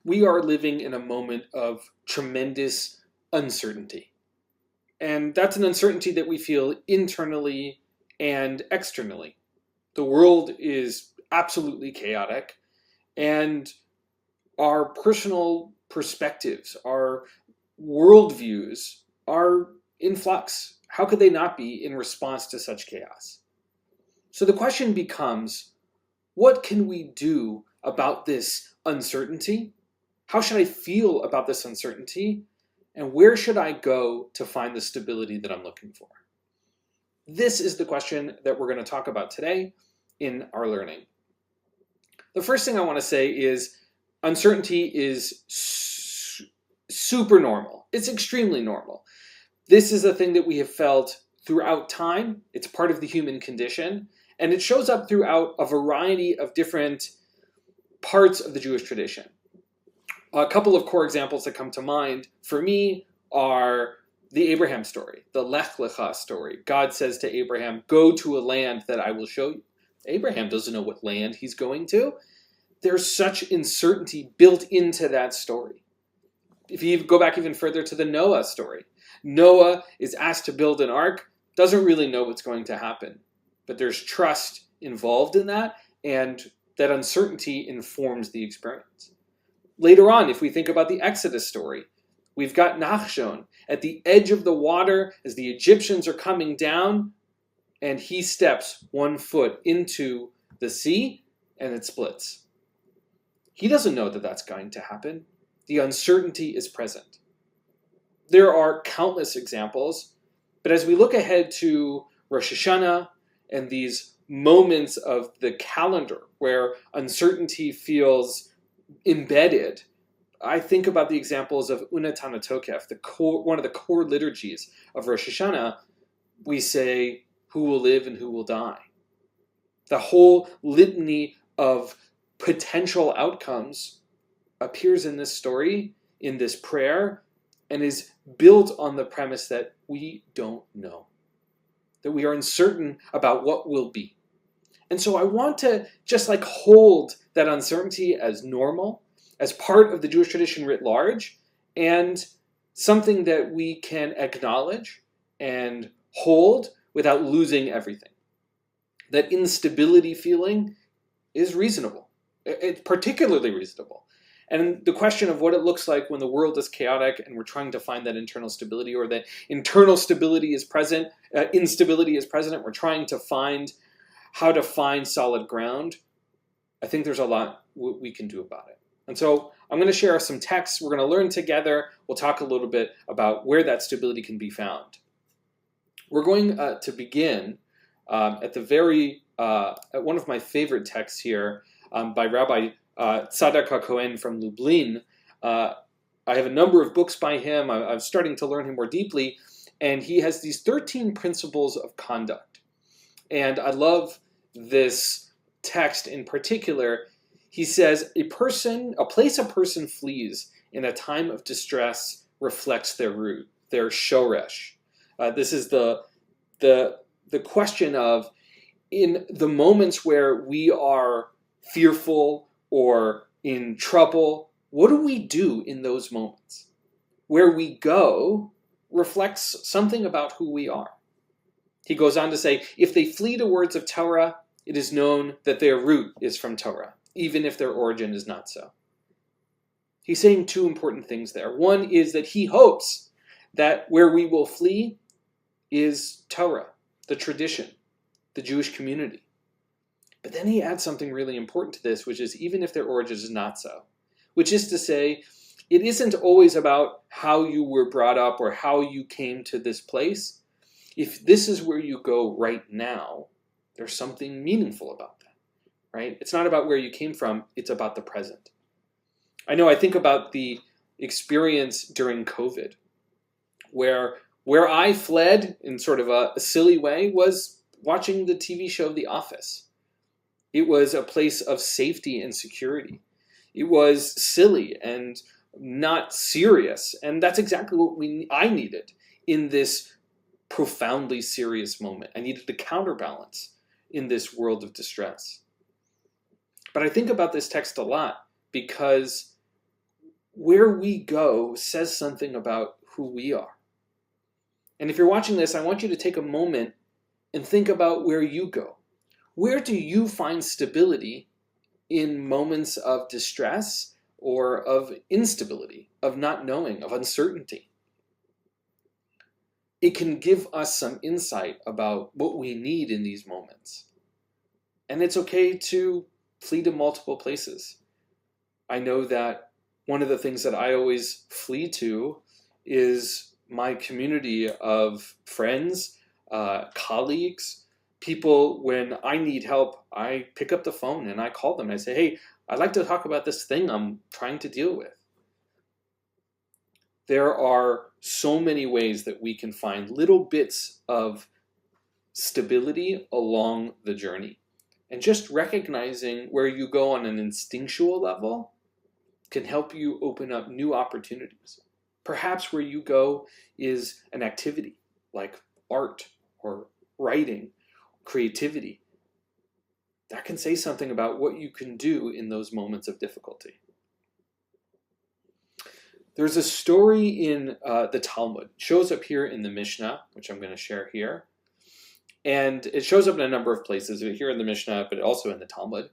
We are living in a moment of tremendous uncertainty. And that's an uncertainty that we feel internally and externally. The world is absolutely chaotic, and our personal perspectives, our worldviews are in flux. How could they not be in response to such chaos? So the question becomes, what can we do about this uncertainty? How should I feel about this uncertainty? And where should I go to find the stability that I'm looking for? This is the question that we're going to talk about today in our learning. The first thing I want to say is uncertainty is super normal. It's extremely normal. This is a thing that we have felt throughout time. It's part of the human condition, and it shows up throughout a variety of different parts of the Jewish tradition. A couple of core examples that come to mind for me are the Abraham story, the Lech Lecha story. God says to Abraham, go to a land that I will show you. Abraham doesn't know what land he's going to. There's such uncertainty built into that story. If you go back even further to the Noah story, Noah is asked to build an ark, doesn't really know what's going to happen. But there's trust involved in that, and that uncertainty informs the experience. Later on, if we think about the Exodus story, we've got Nachshon at the edge of the water as the Egyptians are coming down, and he steps 1 foot into the sea, and it splits. He doesn't know that that's going to happen. The uncertainty is present. There are countless examples, but as we look ahead to Rosh Hashanah and these moments of the calendar where uncertainty feels embedded, I think about the examples of Unetana Tokef, one of the core liturgies of Rosh Hashanah. We say, who will live and who will die? The whole litany of potential outcomes appears in this story, in this prayer, and is built on the premise that we don't know, that we are uncertain about what will be. And so I want to just hold that uncertainty as normal, as part of the Jewish tradition writ large, and something that we can acknowledge and hold without losing everything. That instability feeling is reasonable. It's particularly reasonable. And the question of what it looks like when the world is chaotic and we're trying to find that internal stability, or that internal stability is present, instability is present, and we're trying to find how to find solid ground, I think there's a lot we can do about it. And so I'm going to share some texts. We're going to learn together. We'll talk a little bit about where that stability can be found. We're going to begin at one of my favorite texts here by Rabbi Tzadok HaKohen from Lublin. I have a number of books by him. I'm starting to learn him more deeply. And he has these 13 principles of conduct. And I love this text in particular. He says, a place a person flees in a time of distress reflects their root, their shoresh. This is the question of, in the moments where we are fearful or in trouble, what do we do in those moments? Where we go reflects something about who we are. He goes on to say, if they flee to words of Torah, it is known that their root is from Torah, even if their origin is not so. He's saying two important things there. One is that he hopes that where we will flee is Torah, the tradition, the Jewish community. But then he adds something really important to this, which is even if their origin is not so. Which is to say, it isn't always about how you were brought up or how you came to this place. If this is where you go right now, there's something meaningful about that, right? It's not about where you came from, it's about the present. I think about the experience during COVID, where I fled in sort of a silly way was watching the TV show The Office. It was a place of safety and security. It was silly and not serious, and that's exactly what I needed in this profoundly serious moment. I needed a counterbalance in this world of distress. But I think about this text a lot because where we go says something about who we are. And if you're watching this, I want you to take a moment and think about where you go. Where do you find stability in moments of distress or of instability, of not knowing, of uncertainty? It can give us some insight about what we need in these moments. And it's okay to flee to multiple places. I know that one of the things that I always flee to is my community of friends, colleagues, people. When I need help, I pick up the phone and I call them and I say, hey, I'd like to talk about this thing I'm trying to deal with. There are so many ways that we can find little bits of stability along the journey. And just recognizing where you go on an instinctual level can help you open up new opportunities. Perhaps where you go is an activity like art or writing, creativity. That can say something about what you can do in those moments of difficulty. There's a story in the Talmud. It shows up here in the Mishnah, which I'm going to share here. And it shows up in a number of places, here in the Mishnah, but also in the Talmud.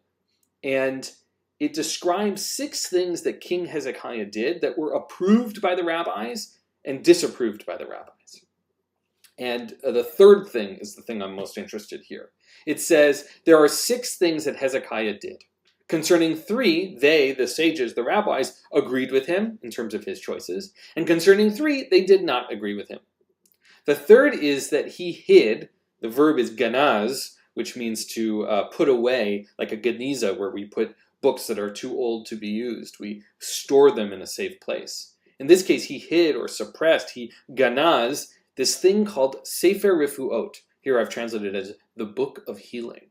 And it describes 6 things that King Hezekiah did that were approved by the rabbis and disapproved by the rabbis. And the third thing is the thing I'm most interested here. It says there are 6 things that Hezekiah did. Concerning 3, they, the sages, the rabbis, agreed with him in terms of his choices. And concerning 3, they did not agree with him. The third is that he hid. The verb is ganaz, which means to put away, like a geniza, where we put books that are too old to be used. We store them in a safe place. In this case, he hid or suppressed, he ganaz, this thing called Sefer Refuot. Here I've translated it as the Book of Healing.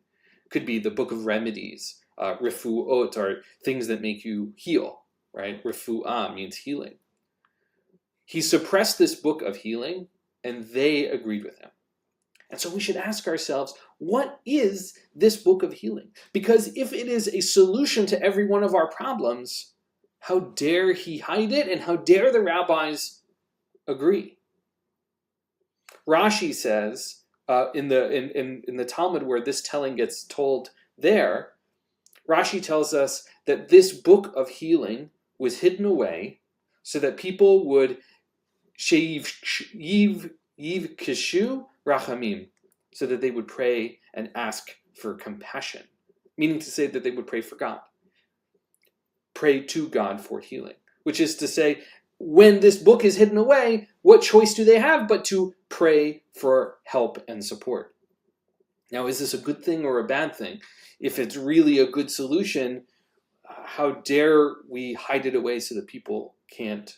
Could be the Book of Remedies. Refuot are things that make you heal, right? Refu'ah means healing. He suppressed this book of healing, and they agreed with him. And so we should ask ourselves, what is this book of healing? Because if it is a solution to every one of our problems, how dare he hide it, and how dare the rabbis agree? Rashi says in the Talmud, where this telling gets told there, Rashi tells us that this book of healing was hidden away so that people would yiv kishu rachamim, so that they would pray and ask for compassion, meaning to say that they would pray for God. Pray to God for healing, which is to say, when this book is hidden away, what choice do they have but to pray for help and support? Now, is this a good thing or a bad thing? If it's really a good solution, how dare we hide it away so that people can't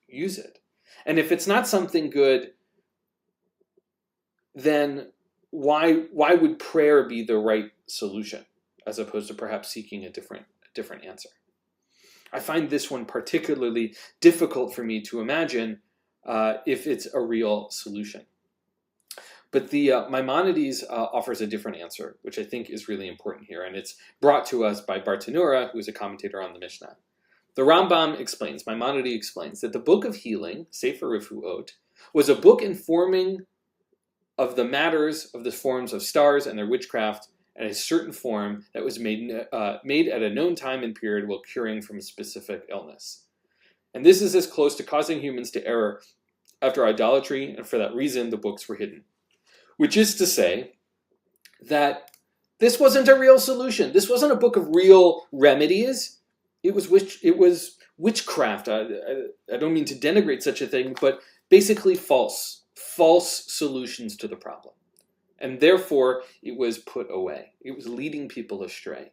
use it? And if it's not something good, then why would prayer be the right solution, as opposed to perhaps seeking a different answer? I find this one particularly difficult for me to imagine if it's a real solution. But the Maimonides offers a different answer, which I think is really important here, and it's brought to us by Bartanura, who is a commentator on the Mishnah. The Rambam explains, Maimonides explains, that the Book of Healing, Sefer Refuot, was a book informing of the matters of the forms of stars and their witchcraft, and a certain form that was made at a known time and period while curing from a specific illness. And this is as close to causing humans to error after idolatry, and for that reason the books were hidden. Which is to say that this wasn't a real solution. This wasn't a book of real remedies. It was witchcraft. I don't mean to denigrate such a thing, but basically false solutions to the problem. And therefore, it was put away. It was leading people astray.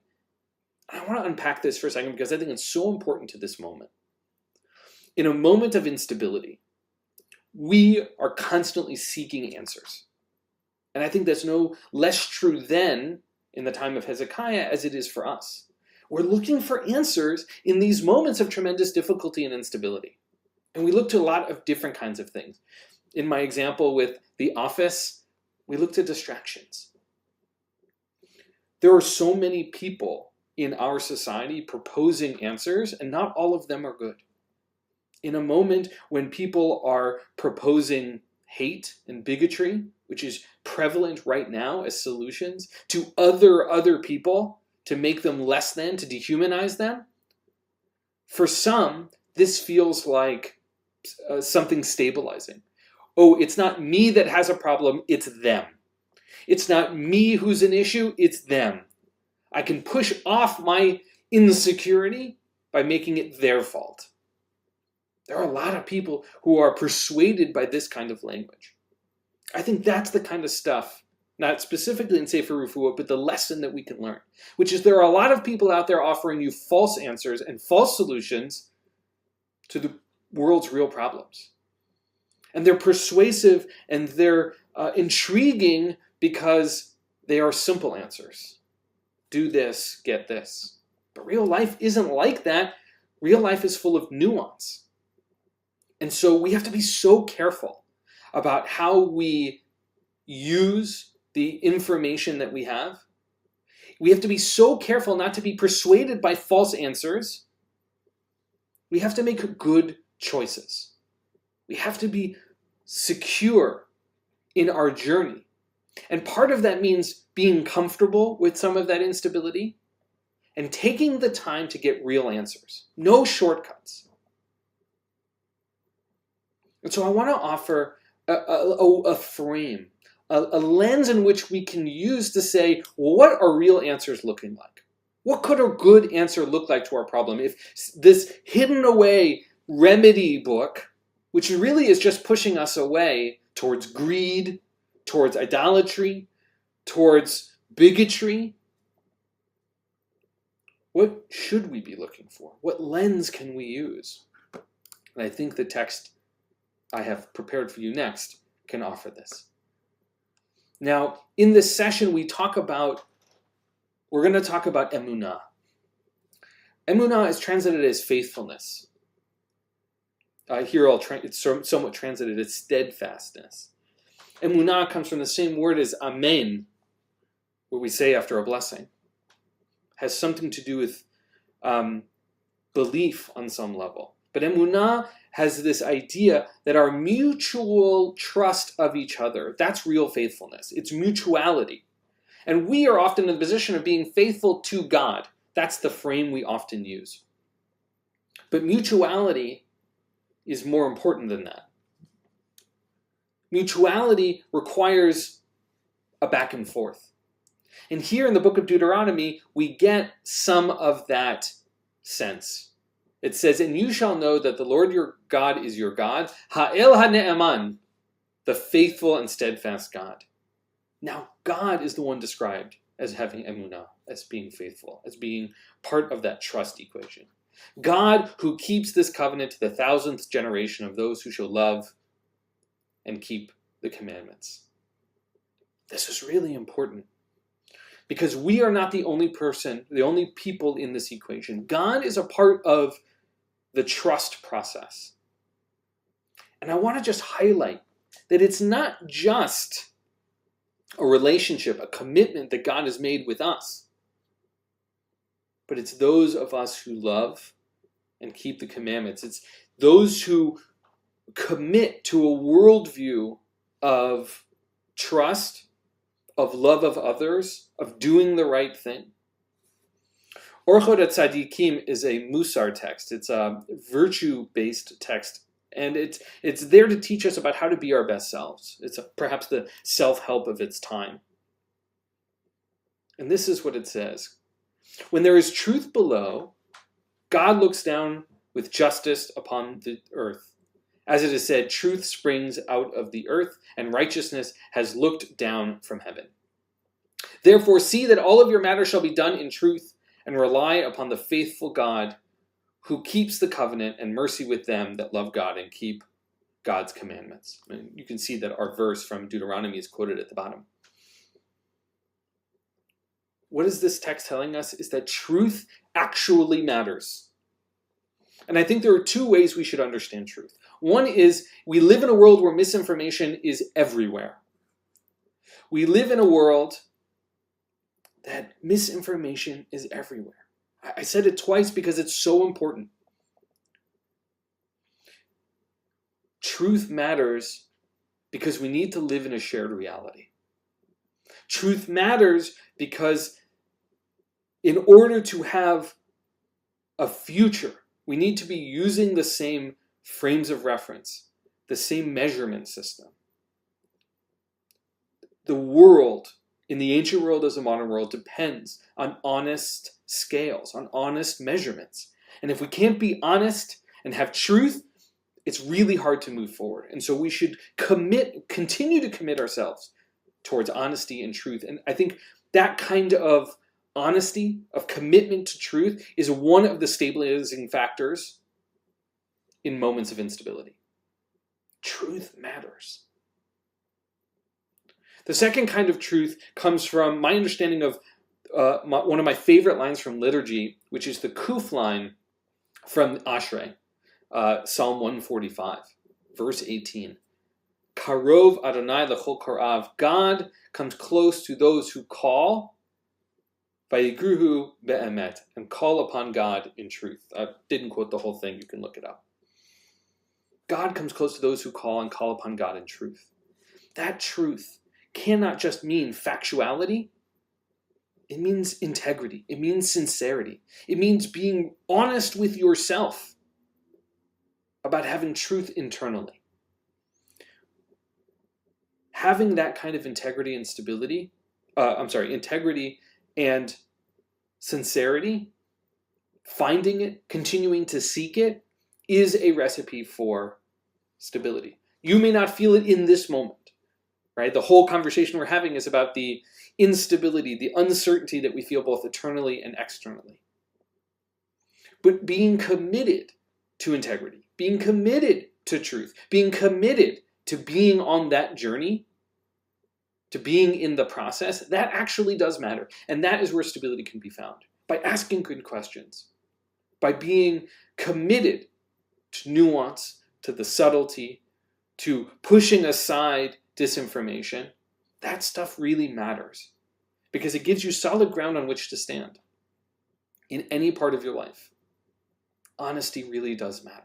I want to unpack this for a second because I think it's so important to this moment. In a moment of instability, we are constantly seeking answers. And I think that's no less true then in the time of Hezekiah as it is for us. We're looking for answers in these moments of tremendous difficulty and instability. And we look to a lot of different kinds of things. In my example with the office, we looked at distractions. There are so many people in our society proposing answers, and not all of them are good. In a moment when people are proposing hate and bigotry, which is prevalent right now as solutions, to other people, to make them less than, to dehumanize them, for some, this feels like something stabilizing. Oh, it's not me that has a problem, it's them. It's not me who's an issue, it's them. I can push off my insecurity by making it their fault. There are a lot of people who are persuaded by this kind of language. I think that's the kind of stuff, not specifically in Sefer Refuah, but the lesson that we can learn, which is there are a lot of people out there offering you false answers and false solutions to the world's real problems. And they're persuasive and they're intriguing because they are simple answers. Do this, get this. But real life isn't like that. Real life is full of nuance. And so we have to be so careful about how we use the information that we have. We have to be so careful not to be persuaded by false answers. We have to make good choices. We have to be secure in our journey. And part of that means being comfortable with some of that instability and taking the time to get real answers. No shortcuts. And so I want to offer a frame, a lens in which we can use to say, well, what are real answers looking like? What could a good answer look like to our problem? If this hidden away remedy book, which really is just pushing us away towards greed, towards idolatry, towards bigotry, what should we be looking for? What lens can we use? And I think the text I have prepared for you next can offer this. Now, in this session, we're going to talk about emunah. Emunah is translated as faithfulness. Here, it's somewhat translated as steadfastness. Emunah comes from the same word as amen, what we say after a blessing. Has something to do with belief on some level. But emunah has this idea that our mutual trust of each other, that's real faithfulness. It's mutuality. And we are often in the position of being faithful to God. That's the frame we often use. But mutuality is more important than that. Mutuality requires a back and forth. And here in the book of Deuteronomy, we get some of that sense. It says, and you shall know that the Lord your God is your God, Ha'el HaNe'eman, the faithful and steadfast God. Now, God is the one described as having emunah, as being faithful, as being part of that trust equation. God who keeps this covenant to the 1,000th generation of those who shall love and keep the commandments. This is really important because we are not the only people in this equation. God is a part of the trust process. And I want to just highlight that it's not just a relationship, a commitment that God has made with us, but it's those of us who love and keep the commandments. It's those who commit to a worldview of trust, of love of others, of doing the right thing. Orchot HaTzadikim is a Musar text. It's a virtue-based text, and it's there to teach us about how to be our best selves. It's perhaps the self-help of its time. And this is what it says. When there is truth below, God looks down with justice upon the earth. As it is said, truth springs out of the earth, and righteousness has looked down from heaven. Therefore, see that all of your matters shall be done in truth, and rely upon the faithful God who keeps the covenant and mercy with them that love God and keep God's commandments. And you can see that our verse from Deuteronomy is quoted at the bottom. What is this text telling us? Is that truth actually matters. And I think there are two ways we should understand truth. One is we live in a world where misinformation is everywhere. We live in a world that misinformation is everywhere. I said it twice because it's so important. Truth matters because we need to live in a shared reality. Truth matters because in order to have a future, we need to be using the same frames of reference, the same measurement system. The world, in the ancient world as the modern world, depends on honest scales, on honest measurements. And if we can't be honest and have truth, it's really hard to move forward. And so we should continue to commit ourselves towards honesty and truth. And I think that kind of honesty, of commitment to truth, is one of the stabilizing factors in moments of instability. Truth matters. The second kind of truth comes from my understanding of one of my favorite lines from liturgy, which is the Kuf line from Ashrei, Psalm 145, verse 18. Karov Adonai lechol korav. God comes close to those who call, vayigruhu be'emet, and call upon God in truth. I didn't quote the whole thing. You can look it up. God comes close to those who call and call upon God in truth. That truth cannot just mean factuality. It means integrity. It means sincerity. It means being honest with yourself about having truth internally. Having that kind of integrity and stability, integrity and sincerity, finding it, continuing to seek it, is a recipe for stability. You may not feel it in this moment, right? The whole conversation we're having is about the instability, the uncertainty that we feel both internally and externally. But being committed to integrity, being committed to truth, being committed to being on that journey, to being in the process, that actually does matter. And that is where stability can be found. By asking good questions, by being committed to nuance, to the subtlety, to pushing aside disinformation. That stuff really matters because it gives you solid ground on which to stand in any part of your life. Honesty really does matter.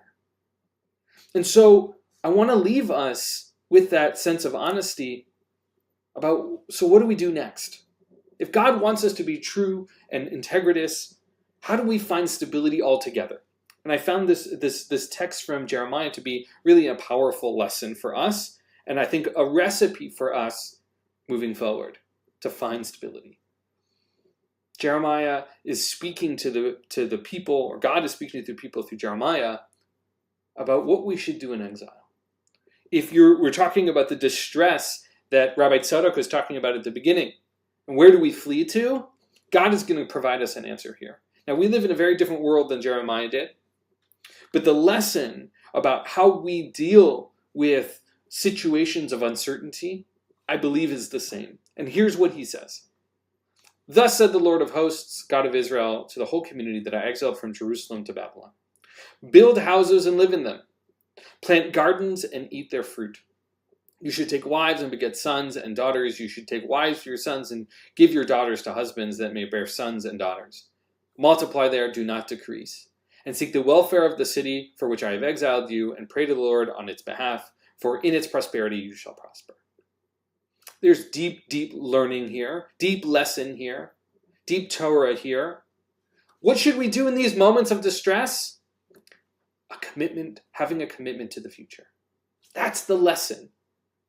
And so I want to leave us with that sense of honesty about, so what do we do next? If God wants us to be true and integritous, how do we find stability altogether? And I found this text from Jeremiah to be really a powerful lesson for us, and I think a recipe for us moving forward to find stability. Jeremiah is speaking to the people, or God is speaking to the people through Jeremiah about what we should do in exile. If we're talking about the distress that Rabbi Tzadok was talking about at the beginning, and where do we flee to? God is going to provide us an answer here. Now, we live in a very different world than Jeremiah did, but the lesson about how we deal with situations of uncertainty, I believe, is the same. And here's what he says. Thus said the Lord of hosts, God of Israel, to the whole community that I exiled from Jerusalem to Babylon. Build houses and live in them. Plant gardens and eat their fruit. You should take wives and beget sons and daughters. You should take wives for your sons and give your daughters to husbands that may bear sons and daughters. Multiply there, do not decrease. And seek the welfare of the city for which I have exiled you, and pray to the Lord on its behalf, for in its prosperity you shall prosper. There's deep, deep learning here, deep lesson here, deep Torah here. What should we do in these moments of distress? Having a commitment to the future. That's the lesson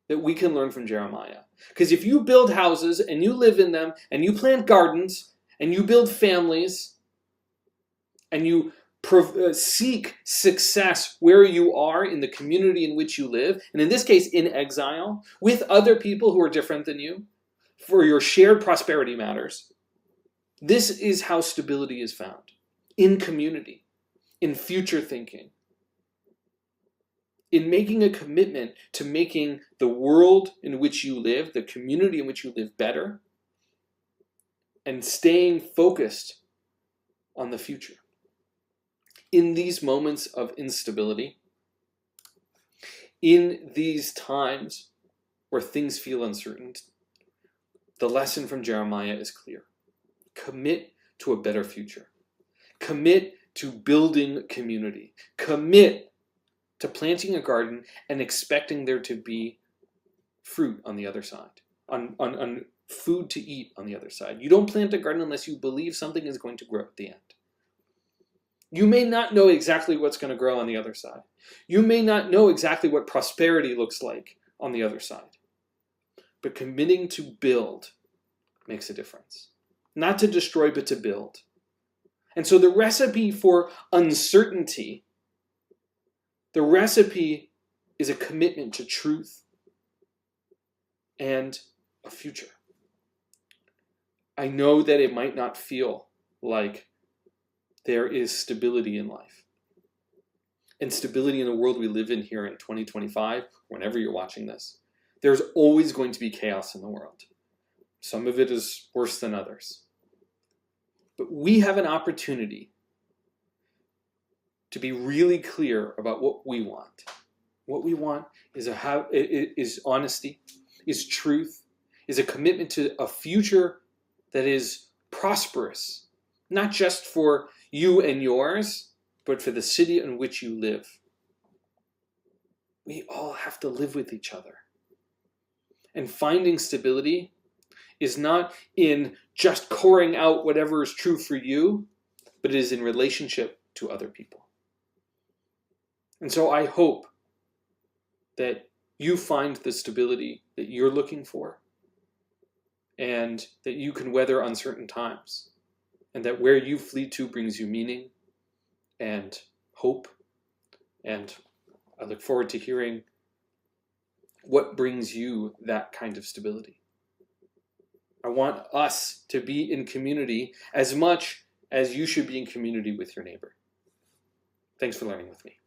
that we can learn from Jeremiah. Because if you build houses and you live in them, and you plant gardens, and you build families, and you seek success where you are in the community in which you live, and in this case in exile, with other people who are different than you, for your shared prosperity matters. This is how stability is found. In community, in future thinking, in making a commitment to making the world in which you live, the community in which you live, better, and staying focused on the future. In these moments of instability, in these times where things feel uncertain, the lesson from Jeremiah is clear. Commit to a better future. Commit to building community. Commit to planting a garden and expecting there to be fruit on the other side, on food to eat on the other side. You don't plant a garden unless you believe something is going to grow at the end. You may not know exactly what's going to grow on the other side. You may not know exactly what prosperity looks like on the other side. But committing to build makes a difference. Not to destroy, but to build. And so the recipe for uncertainty, the recipe is a commitment to truth and a future. I know that it might not feel like there is stability in life. And stability in the world we live in here in 2025, whenever you're watching this, there's always going to be chaos in the world. Some of it is worse than others. But we have an opportunity to be really clear about what we want. What we want is honesty, is truth, is a commitment to a future that is prosperous, not just for you and yours, but for the city in which you live. We all have to live with each other. And finding stability is not in just coring out whatever is true for you, but it is in relationship to other people. And so I hope that you find the stability that you're looking for, and that you can weather uncertain times, and that where you flee to brings you meaning and hope. And I look forward to hearing what brings you that kind of stability. I want us to be in community as much as you should be in community with your neighbor. Thanks for learning with me.